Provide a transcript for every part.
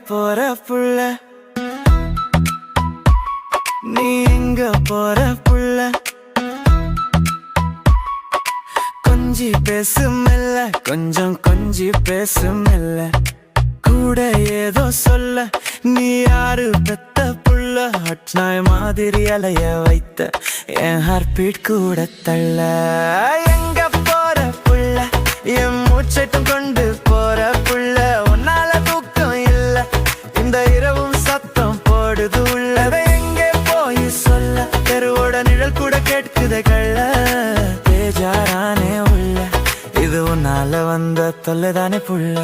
போற புள்ள, நீ எங்க போற புள்ள? கொஞ்சி பேசு மெல்ல, கொஞ்சம் கொஞ்சி பேசு மெல்ல. கூட ஏதோ சொல்ல, நீ யாரு பெத்த புள்ள? ஹட்நாய் மாதிரி அலைய வைத்த என் ஹார்ட் பீட் கூட தள்ள. எங்க போற புள்ள, என் மூச்சட்டும் கொண்டு போற புள்ள. உன்னால தூக்கம் இல்ல, இந்த இரவும் சத்தம் போடுது உள்ள. எங்கே போய் சொல்ல, தெருவோட நிழல் கூட கேட்குத கள்ள. பேஜாரானே உள்ள, இது உன்னால வந்த தொல்லைதானே புள்ள.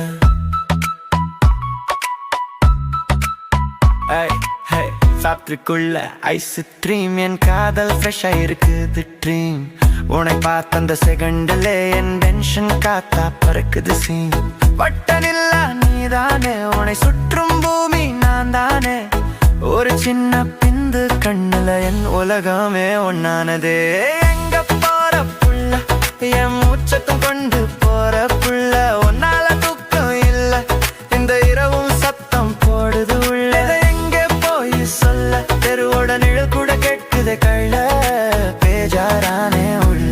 ஃபேக்டரிக்குள்ள ஐஸ் ட்ரீம், என் காதல் ஃப்ரெஷ்ஷா இருக்குது ட்ரீம். உன்னை பார்த்த அந்த செகண்டில் என் டென்ஷன் காத்தா பறக்குது சீன். பட்டனில்ல நீதானே, உன்னை சுற்றும் பூமி நான் தானே. ஒரு சின்ன பிந்து கண்ணுல என் உலகமே ஒன்னானதே. எங்க போற புள்ள, என் மூச்சத்தும் கொண்டு போற புள்ள. ஒன்னால தூக்கம் இல்ல, இந்த இரவும் சத்தம் போடுது உள்ள. எங்கே போய் சொல்ல, தெருவோட நிழல் கூட கேட்குது கள்ள. பேஜாரானே உள்ள,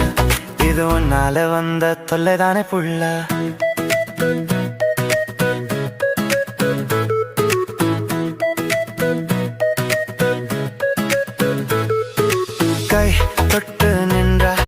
இது உன்னால வந்த தொல்லைதானே புள்ள.